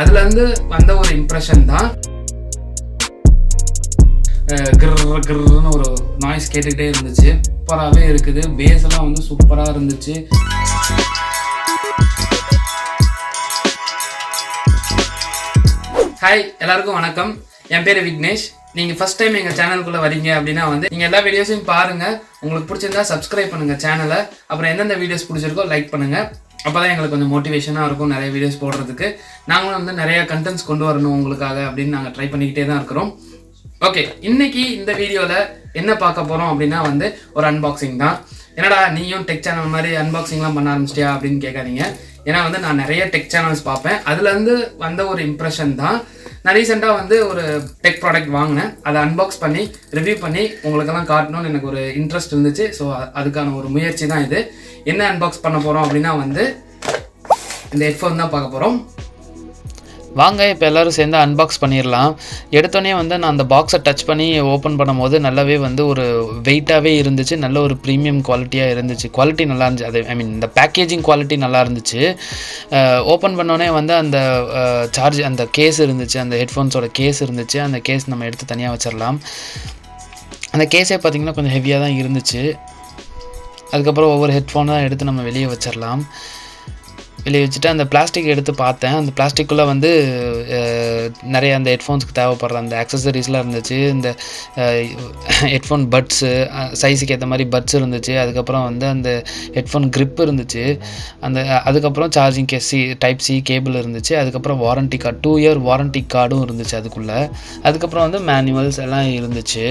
அதுலேருந்து வந்த ஒரு இம்ப்ரெஷன் தான் கிர்ன்னு ஒரு நாய்ஸ் கேட்டுக்கிட்டே இருந்துச்சு. சூப்பராகவே இருக்குது. பேஸ் எல்லாம் வந்து சூப்பராக இருந்துச்சு. ஹாய், எல்லாருக்கும் வணக்கம். என் பேர் விக்னேஷ். நீங்கள் ஃபஸ்ட் டைம் எங்கள் சேனலுக்குள்ளே வரீங்க அப்படின்னா வந்து நீங்கள் எல்லா வீடியோஸையும் பாருங்கள். உங்களுக்கு பிடிச்சிருந்தா சப்ஸ்கிரைப் பண்ணுங்கள் சேனலை. அப்புறம் எந்தெந்த வீடியோஸ் பிடிச்சிருக்கோ லைக் பண்ணுங்கள். அப்போ தான் எங்களுக்கு கொஞ்சம் மோட்டிவேஷனாக இருக்கும் நிறைய வீடியோஸ் போடுறதுக்கு. நாங்களும் வந்து நிறைய கண்டென்ட்ஸ் கொண்டு வரணும் உங்களுக்காக அப்படின்னு நாங்கள் ட்ரை பண்ணிக்கிட்டே தான் இருக்கிறோம். ஓகே, இன்னைக்கு இந்த வீடியோவில் என்ன பார்க்க போகிறோம் அப்படின்னா வந்து ஒரு அன்பாக்சிங் தான். என்னடா நீயும் டெக் சேனல் மாதிரி அன்பாக்சிங்லாம் பண்ண ஆரம்பிச்சிட்டியா அப்படின்னு கேட்காதீங்க. ஏன்னா வந்து நான் நிறைய டெக் சேனல்ஸ் பார்ப்பேன். அதுலேருந்து வந்த ஒரு இம்ப்ரெஷன் தான். நான் ரீசெண்டாக வந்து ஒரு டெக் ப்ராடக்ட் வாங்கினேன். அதை அன்பாக்ஸ் பண்ணி ரிவ்யூ பண்ணி உங்களுக்கெல்லாம் காட்டணும்னு எனக்கு ஒரு இன்ட்ரெஸ்ட் இருந்துச்சு. ஸோ அதுக்கான ஒரு முயற்சி தான் இது. என்ன அன்பாக்ஸ் பண்ண போகிறோம் அப்படின்னா வந்து இந்த ஹெட்ஃபோன் தான் பார்க்க போகிறோம். வாங்க இப்போ எல்லோரும் சேர்ந்து அன்பாக்ஸ் பண்ணிடலாம். எடுத்தோடனே வந்து நான் அந்த பாக்ஸை டச் பண்ணி ஓப்பன் பண்ணும்போது நல்லாவே வந்து ஒரு வெயிட்டாகவே இருந்துச்சு. நல்ல ஒரு ப்ரீமியம் குவாலிட்டியாக இருந்துச்சு. குவாலிட்டி நல்லா இருந்துச்சு. அது இந்த பேக்கேஜிங் குவாலிட்டி நல்லா இருந்துச்சு. ஓப்பன் பண்ணோடனே வந்து அந்த சார்ஜ் அந்த கேஸ் இருந்துச்சு, அந்த ஹெட்ஃபோன்ஸோட கேஸ் இருந்துச்சு. அந்த கேஸ் நம்ம எடுத்து தனியாக வச்சிடலாம். அந்த கேஸே பார்த்திங்கன்னா கொஞ்சம் ஹெவியாக தான் இருந்துச்சு. அதுக்கப்புறம் ஒவ்வொரு ஹெட்ஃபோனை எடுத்து நம்ம வெளியே வச்சிடலாம். வெளியே வச்சுட்டு அந்த பிளாஸ்டிக் எடுத்து பார்த்தேன். அந்த பிளாஸ்டிக்குள்ளே வந்து நிறைய அந்த ஹெட்ஃபோன்ஸுக்கு தேவைப்படுற அந்த ஆக்சசரிஸ்லாம் இருந்துச்சு. இந்த ஹெட்ஃபோன் பட்ஸு, சைஸுக்கு ஏற்ற மாதிரி பட்ஸ் இருந்துச்சு. அதுக்கப்புறம் வந்து அந்த ஹெட்ஃபோன் க்ரிப் இருந்துச்சு. அதுக்கப்புறம் charging case type C cable இருந்துச்சு. அதுக்கப்புறம் வாரண்ட்டி கார்டு, 2 இயர் வாரண்ட்டி கார்டும் இருந்துச்சு அதுக்குள்ளே. அதுக்கப்புறம் வந்து மேனுவல்ஸ் எல்லாம் இருந்துச்சு.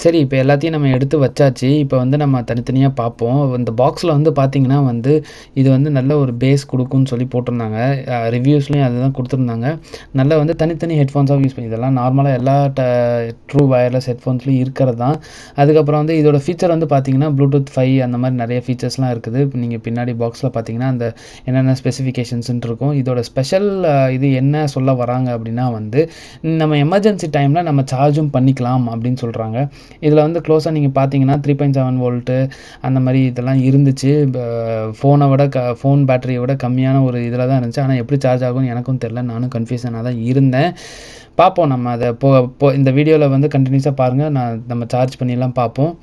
சரி, இப்போ எல்லாத்தையும் நம்ம எடுத்து வச்சாச்சு. இப்போ வந்து நம்ம தனித்தனியாக பார்ப்போம். இந்த பாக்ஸில் வந்து பார்த்திங்கன்னா வந்து இது வந்து நல்ல ஒரு பேஸ் கொடுக்குன்னு சொல்லி போட்டிருந்தாங்க. ரிவ்யூஸ்லேயும் அதுதான் கொடுத்துருந்தாங்க. நல்லா வந்து தனித்தனி ஹெட்ஃபோன்ஸாக யூஸ் பண்ணி, இதெல்லாம் நார்மலாக எல்லா ட்ரூ வயர்லெஸ் ஹெட்ஃபோன்ஸ்லையும் இருக்கிறது தான். அதுக்கப்புறம் வந்து இதோட ஃபீச்சர் வந்து பார்த்திங்கன்னா ப்ளூடூத் 5 அந்த மாதிரி நிறைய ஃபீச்சர்ஸ்லாம் இருக்குது. நீங்கள் பின்னாடி பாக்ஸில் பார்த்திங்கன்னா அந்த என்னென்ன ஸ்பெசிஃபிகேஷன்ஸ்ன்னு இருக்கும். இதோட ஸ்பெஷல் இது என்ன சொல்ல வராங்க அப்படின்னா வந்து நம்ம எமர்ஜென்சி டைமில் நம்ம சார்ஜும் பண்ணிக்கலாம் அப்படின்னு சொல்கிறாங்க. இதில் வந்து க்ளோஸாக நீங்கள் பார்த்தீங்கன்னா 3.7 வோல்ட்டு அந்த மாதிரி இதெல்லாம் இருந்துச்சு. ஃபோன் பேட்டரியை விட கம்மியான ஒரு இதில் தான் இருந்துச்சு. ஆனால் எப்படி சார்ஜ் ஆகும்னு எனக்கும் தெரில. நானும் கன்ஃபியூஷனாக தான் இருந்தேன். பார்ப்போம், நம்ம அதை இந்த வீடியோவில் வந்து கண்டினியூஸாக பாருங்கள். நம்ம சார்ஜ் பண்ணிலாம் பார்ப்போம்.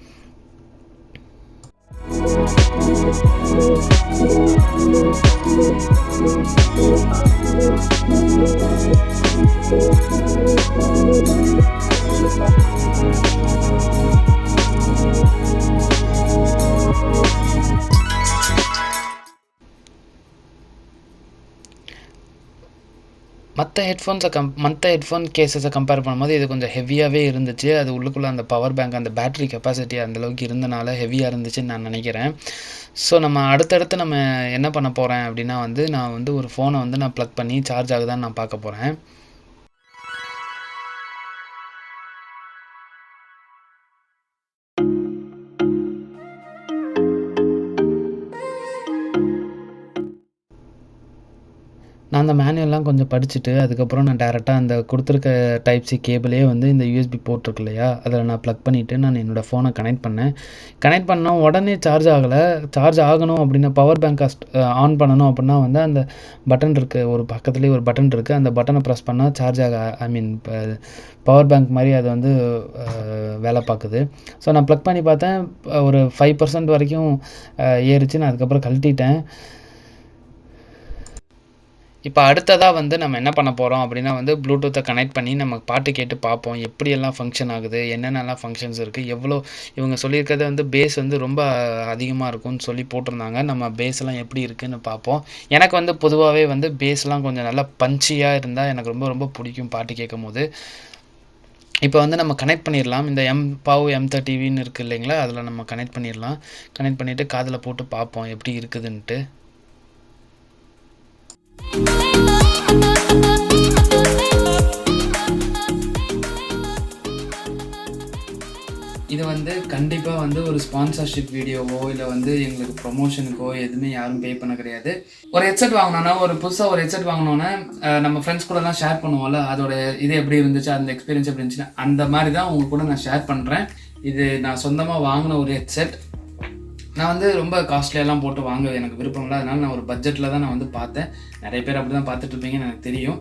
மற்ற ஹெட்ஃபோன் கேஸஸை கம்பேர் பண்ணும்போது இது கொஞ்சம் ஹெவியாகவே இருந்துச்சு. அது உள்ளுக்குள்ளே அந்த பவர் பேங்க், அந்த பேட்டரி கெப்பாசிட்டி அந்தளவுக்கு இருந்தனால ஹெவியாக இருந்துச்சுன்னு நான் நினைக்கிறேன். ஸோ நம்ம அடுத்தடுத்து நம்ம என்ன பண்ண போகிறேன் அப்படின்னா வந்து நான் வந்து ஒரு ஃபோனை வந்து நான் ப்ளக் பண்ணி சார்ஜ் ஆகுதான்னு நான் பார்க்க போகிறேன். நான் அந்த மேனுவல்லாம் கொஞ்சம் படிச்சுட்டு அதுக்கப்புறம் நான் டேரெக்டாக அந்த கொடுத்துருக்க டைப் சி கேபிளே வந்து இந்த யூஎஸ்பி போர்ட் இருக்கு இல்லையா, அதில் நான் ப்ளக் பண்ணிவிட்டு நான் என்னோடய ஃபோனை கனெக்ட் பண்ணோம். உடனே சார்ஜ் ஆகலை. சார்ஜ் ஆகணும் அப்படின்னா பவர் பேங்க் ஆன் பண்ணணும் அப்படின்னா வந்து அந்த பட்டன் இருக்குது, ஒரு பக்கத்துலேயே ஒரு பட்டன் இருக்குது. அந்த பட்டனை ப்ரெஸ் பண்ணால் சார்ஜ் பவர் பேங்க் மாதிரி அது வந்து வேலை பார்க்குது. ஸோ நான் ப்ளக் பண்ணி பார்த்தேன். ஒரு 5% வரைக்கும் ஏறிச்சு. நான் அதுக்கப்புறம் கழட்டிட்டேன். இப்போ அடுத்ததாக வந்து நம்ம என்ன பண்ண போகிறோம் அப்படின்னா வந்து ப்ளூடூத்தை கனெக்ட் பண்ணி நம்ம பாட்டு கேட்டு பார்ப்போம். எப்படியெல்லாம் ஃபங்க்ஷன் ஆகுது, என்னென்னலாம் ஃபங்க்ஷன்ஸ் இருக்குது, இவங்க சொல்லியிருக்கிறது வந்து பேஸ் வந்து ரொம்ப அதிகமாக இருக்கும்னு சொல்லி போட்டிருந்தாங்க. நம்ம பேஸ்லாம் எப்படி இருக்குதுன்னு பார்ப்போம். எனக்கு வந்து பொதுவாகவே வந்து பேஸ்லாம் கொஞ்சம் நல்லா பஞ்சியாக இருந்தால் எனக்கு ரொம்ப ரொம்ப பிடிக்கும் பாட்டு கேட்கும் போது. இப்போ வந்து நம்ம கனெக்ட் பண்ணிடலாம். இந்த MPOW M30ன்னு இருக்குது இல்லைங்களா, அதில் நம்ம கனெக்ட் பண்ணிடலாம். கனெக்ட் பண்ணிவிட்டு காதில் போட்டு பார்ப்போம் எப்படி இருக்குதுன்ட்டு. இது வந்து கண்டிப்பாக வந்து ஒரு ஸ்பான்சர்ஷிப் வீடியோவோ இல்லை வந்து எங்களுக்கு ப்ரொமோஷனுக்கோ எதுவுமே யாரும் பே பண்ண கிடையாது. ஒரு ஹெட்செட் வாங்கினோன்னா, புதுசாக ஒரு ஹெட்செட் வாங்கினோன்னே நம்ம ஃப்ரெண்ட்ஸ் கூடலாம் ஷேர் பண்ணுவோம்ல, அதோட இது எப்படி இருந்துச்சு, அந்த எக்ஸ்பீரியன்ஸ் எப்படி இருந்துச்சுன்னா அந்த மாதிரி தான் உங்க கூட நான் ஷேர் பண்ணுறேன். இது நான் சொந்தமாக வாங்கின ஒரு ஹெட்செட். நான் வந்து ரொம்ப காஸ்ட்லியெல்லாம் போட்டு வாங்க எனக்கு விருப்பம் இல்லை. அதனால் நான் ஒரு பட்ஜெட்டில் தான் நான் வந்து பார்த்தேன். நிறைய பேர் அப்படி தான் பார்த்துட்ருப்பீங்கன்னு எனக்கு தெரியும்.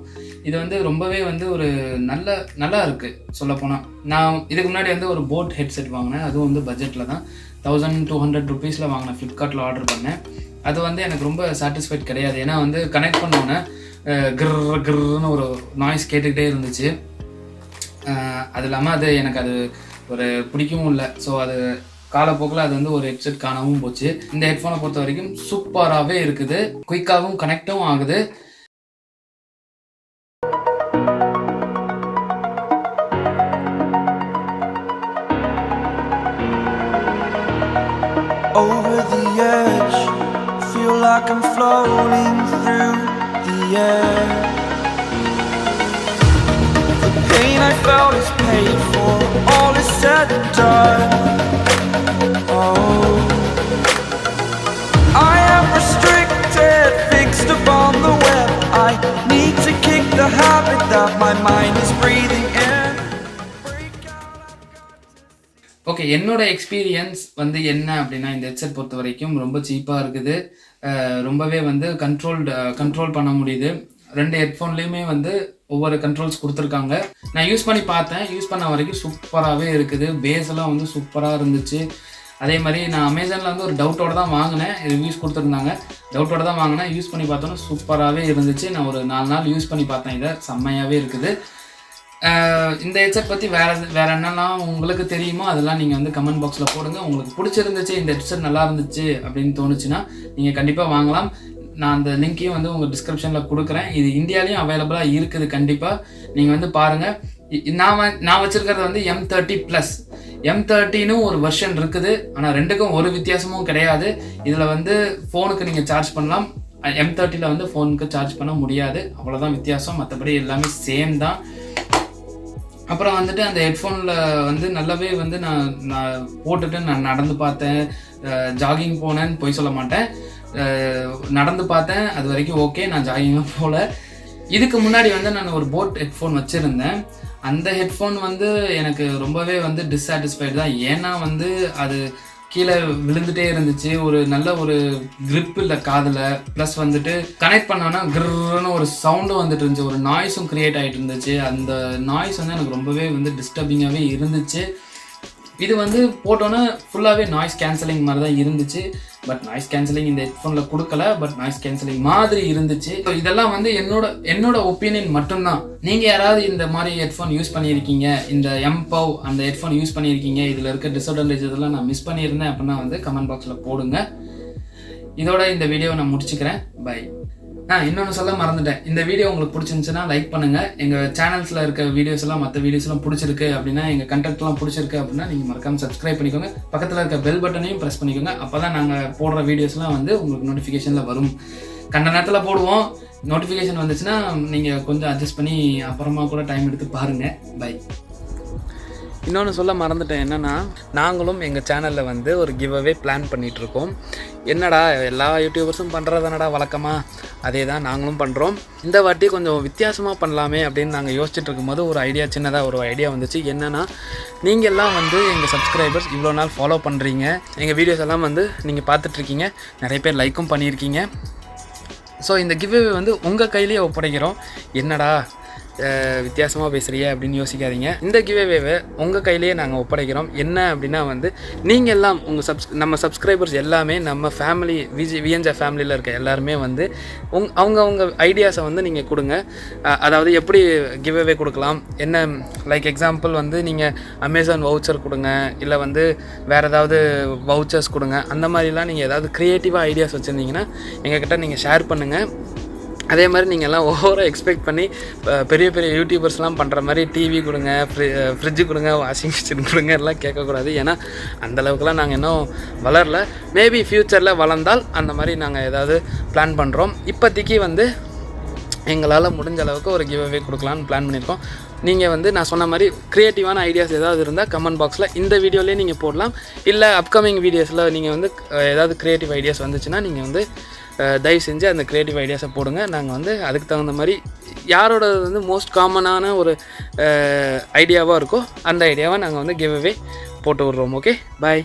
இது வந்து ரொம்பவே வந்து ஒரு நல்லா இருக்குது சொல்லப்போனால். நான் இதுக்கு முன்னாடி வந்து ஒரு போட் ஹெட்செட் வாங்கினேன். அதுவும் வந்து பட்ஜெட்டில் தான் 1200 rupeesல வாங்கினேன். ஃப்ளிப்கார்ட்டில் ஆர்டர் பண்ணேன். அது வந்து எனக்கு ரொம்ப சாட்டிஸ்ஃபைட் கிடையாது. ஏன்னா வந்து கனெக்ட் பண்ணோன்னே கிர்ன்னு ஒரு நாய்ஸ் கேட்டுக்கிட்டே இருந்துச்சு. அது இல்லாமல் எனக்கு அது ஒரு பிடிக்கவும் இல்லை. ஸோ அது காலப்போக்கில் அது வந்து ஒரு ஹெட்செட் காணாமல் போச்சு. இந்த ஹெட்ஃபோனை பொறுத்த வரைக்கும் சூப்பராகவே இருக்குது. குயிக்காகவும் கனெக்டும் ஆகுது. Over the edge, feel like I'm floating through the air. The pain I felt is paid for, all is said and done. Oh, I am restricted, fixed upon the web. I need to kick the habit that my mind is breathing in. Okay, என்னோட experience வந்து என்ன அப்படின்னா, இந்த headset பொறுத்த வரைக்கும் ரொம்ப சீப்பாக இருக்குது. ரொம்பவே வந்து கண்ட்ரோல் பண்ண முடியுது. 2 ஹெட்ஃபோன்லேயுமே வந்து ஒவ்வொரு கண்ட்ரோல்ஸ் கொடுத்துருக்காங்க. நான் யூஸ் பண்ணி பார்த்தேன். யூஸ் பண்ண வரைக்கும் சூப்பராகவே இருக்குது. பேஸ் எல்லாம் வந்து சூப்பராக இருந்துச்சு. அதே மாதிரி நான் அமேசானில் வந்து ஒரு டவுட்டோட தான் வாங்கினேன். ரிவ்யூஸ் கொடுத்துருந்தாங்க. டவுட்டோட தான் வாங்கினேன். யூஸ் பண்ணி பார்த்தோன்னா சூப்பராகவே இருந்துச்சு. நான் ஒரு 4 நாள் யூஸ் பண்ணி பார்த்தேன். இதை செம்மையாகவே இருக்குது. இந்த ஹெட்செட் பற்றி வேறு என்னெல்லாம் உங்களுக்கு தெரியுமோ அதெல்லாம் நீங்கள் வந்து கமெண்ட் பாக்ஸில் போடுங்க. உங்களுக்கு பிடிச்சிருந்துச்சு, இந்த ஹெட்செட் நல்லா இருந்துச்சு அப்படின்னு தோணுச்சுன்னா நீங்கள் கண்டிப்பாக வாங்கலாம். நான் அந்த லிங்க்கையும் வந்து உங்கள் டிஸ்கிரிப்ஷனில் கொடுக்குறேன். இது இந்தியாலையும் அவைலபிளாக இருக்குது. கண்டிப்பாக நீங்கள் வந்து பாருங்கள். நான் வச்சுருக்கிறது வந்து M30Plus. M30ன்னு ஒரு வெர்ஷன் இருக்குது. ஆனால் ரெண்டுக்கும் ஒரு வித்தியாசமும் கிடையாது. இதில் வந்து ஃபோனுக்கு நீங்கள் சார்ஜ் பண்ணலாம். M30ல் வந்து ஃபோனுக்கு சார்ஜ் பண்ண முடியாது. அவ்வளோதான் வித்தியாசம். மற்றபடி எல்லாமே சேம் தான். அப்புறம் வந்துட்டு அந்த ஹெட்ஃபோனில் வந்து நல்லாவே வந்து நான் போட்டுட்டு நான் நடந்து பார்த்தேன். ஜாகிங் போனேன்னு போய் சொல்ல மாட்டேன். நடந்து பார்த்தேன். அது வரைக்கும் ஓகே. நான் ஜாகிங்லாம் போகல. இதுக்கு முன்னாடி வந்து நான் ஒரு போட் ஹெட்ஃபோன் வச்சுருந்தேன். அந்த ஹெட்ஃபோன் வந்து எனக்கு ரொம்பவே வந்து டிஸ்சாட்டிஸ்ஃபைடு தான். ஏன்னா வந்து அது கீழே விழுந்துட்டே இருந்துச்சு. ஒரு நல்ல ஒரு கிரிப் இல்லை காதில். ப்ளஸ் வந்துட்டு கனெக்ட் பண்ணோன்னா கிர்ன்னு ஒரு சவுண்டும் வந்துட்டு இருந்துச்சு. ஒரு நாய்ஸும் க்ரியேட் ஆகிட்டு இருந்துச்சு. அந்த நாய்ஸ் வந்து எனக்கு ரொம்பவே வந்து டிஸ்டர்பிங்காகவே இருந்துச்சு. இது வந்து போட்டோன்னா ஃபுல்லாகவே நாய்ஸ் கேன்சலிங் மாதிரி தான் இருந்துச்சு. பட் நாய்ஸ் கேன்சலிங் இந்த ஹெட்ஃபோனில் கொடுக்கல. பட் நாய்ஸ் கேன்சலிங் மாதிரி இருந்துச்சு. ஸோ இதெல்லாம் வந்து என்னோட ஒப்பீனியன் மட்டும்தான். நீங்கள் யாராவது இந்த மாதிரி ஹெட்ஃபோன் யூஸ் பண்ணியிருக்கீங்க, இந்த MPOW அந்த ஹெட்ஃபோன் யூஸ் பண்ணியிருக்கீங்க, இதில் இருக்க டிஸ்அட்வான்டேஜ் இதெல்லாம் நான் மிஸ் பண்ணியிருந்தேன் அப்படின்னா வந்து கமெண்ட் பாக்ஸில் போடுங்க. இதோட இந்த வீடியோவை நான் முடிச்சுக்கிறேன். பை. இன்னொன்று சொல்ல மறந்துட்டேன். இந்த வீடியோ உங்களுக்கு பிடிச்சிருந்துச்சுன்னா லைக் பண்ணுங்கள். எங்கள் சேனல்ஸில் இருக்க வீடியோஸ் எல்லாம் மற்ற வீடியோஸ் எல்லாம் பிடிச்சிருக்கு அப்படின்னா, எங்கள் கண்டென்ட்லாம் பிடிச்சிருக்கு அப்படின்னா நீங்கள் மறக்காமல் சப்ஸ்கிரைப் பண்ணிக்கோங்க. பக்கத்தில் இருக்க பெல் பட்டனையும் ப்ரெஸ் பண்ணிக்கோங்க. அப்போ தான் நாங்கள் போடுற வீடியோஸ்லாம் வந்து உங்களுக்கு நோட்டிஃபிகேஷனில் வரும். கண்ட நேரத்தில் போடுவோம். நோட்டிஃபிகேஷன் வந்துச்சுன்னா நீங்கள் கொஞ்சம் அட்ஜஸ்ட் பண்ணி அப்புறமா கூட டைம் எடுத்து பாருங்கள். பை. இன்னொன்று சொல்ல மறந்துட்டேன். என்னென்னா, நாங்களும் எங்கள் சேனலில் வந்து ஒரு கிவ்அவே பிளான் பண்ணிகிட்ருக்கோம். என்னடா எல்லா யூடியூபர்ஸும் பண்ணுறதானடா வழக்கமாக, அதே தான் நாங்களும் பண்ணுறோம். இந்த வாட்டி கொஞ்சம் வித்தியாசமாக பண்ணலாமே அப்படின்னு நாங்கள் யோசிச்சுட்டு இருக்கும்போது ஒரு சின்னதாக ஒரு ஐடியா வந்துச்சு. என்னென்னா, நீங்கள் எல்லாம் வந்து எங்கள் சப்ஸ்கிரைபர்ஸ் இவ்வளோ நாள் ஃபாலோ பண்ணுறீங்க. எங்கள் வீடியோஸ் எல்லாம் வந்து நீங்கள் பார்த்துட்ருக்கீங்க. நிறைய பேர் லைக்கும் பண்ணியிருக்கீங்க. ஸோ இந்த கிவ்அவே வந்து உங்கள் கையிலேயே ஒப்படைக்கிறோம். என்னடா வித்தியாசமாக பேசுகிறிய அப்படின்னு யோசிக்காதீங்க. இந்த கிவ்அவேவை உங்கள் கையிலேயே நாங்கள் ஒப்படைக்கிறோம். என்ன அப்படின்னா வந்து நீங்கள் எல்லாம் நம்ம சப்ஸ்கிரைபர்ஸ் எல்லாமே நம்ம ஃபேமிலி விஎன்ஜா ஃபேமிலியில் இருக்க எல்லாருமே வந்து அவங்க ஐடியாஸை வந்து நீங்கள் கொடுங்க. அதாவது எப்படி கிவ்அவே கொடுக்கலாம், என்ன லைக் எக்ஸாம்பிள் வந்து நீங்கள் அமேசான் வவுச்சர் கொடுங்க, இல்லை வந்து வேறு ஏதாவது வவுச்சர்ஸ் கொடுங்க. அந்த மாதிரிலாம் நீங்கள் ஏதாவது க்ரியேட்டிவாக ஐடியாஸ் வச்சுருந்தீங்கன்னா எங்ககிட்ட நீங்கள் ஷேர் பண்ணுங்கள். அதே மாதிரி நீங்கள் எல்லாம் ஓவராக எக்ஸ்பெக்ட் பண்ணி பெரிய பெரிய யூடியூபர்ஸ்லாம் பண்ணுற மாதிரி டிவி கொடுங்க, ஃப்ரிட்ஜு கொடுங்க, வாஷிங் மிஷின் கொடுங்க எல்லாம் கேட்கக்கூடாது. ஏன்னா அந்தளவுக்குலாம் நாங்கள் இன்னும் வளரல. மேபி ஃப்யூச்சரில் வளர்ந்தால் அந்த மாதிரி நாங்கள் ஏதாவது பிளான் பண்ணுறோம். இப்போதைக்கு வந்து எங்களால் முடிஞ்ச அளவுக்கு ஒரு கிவ்அவே கொடுக்கலான்னு பிளான் பண்ணியிருக்கோம். நீங்கள் வந்து நான் சொன்ன மாதிரி க்ரியேட்டிவான ஐடியாஸ் ஏதாவது இருந்தால் கமெண்ட் பாக்ஸில் இந்த வீடியோலேயே நீங்கள் போடலாம். இல்லை அப்கமிங் வீடியோஸில் நீங்கள் வந்து ஏதாவது க்ரியேட்டிவ் ஐடியாஸ் வந்துச்சுன்னா நீங்கள் வந்து தயவு செஞ்சு அந்த க்ரியேட்டிவ் ஐடியாஸை போடுங்க. நாங்கள் வந்து அதுக்கு தகுந்த மாதிரி யாரோட வந்து மோஸ்ட் காமனான ஒரு ஐடியாவாக இருக்கோ அந்த ஐடியாவை நாங்கள் வந்து கிவ்அவே போட்டு விட்றோம். ஓகே, பாய்.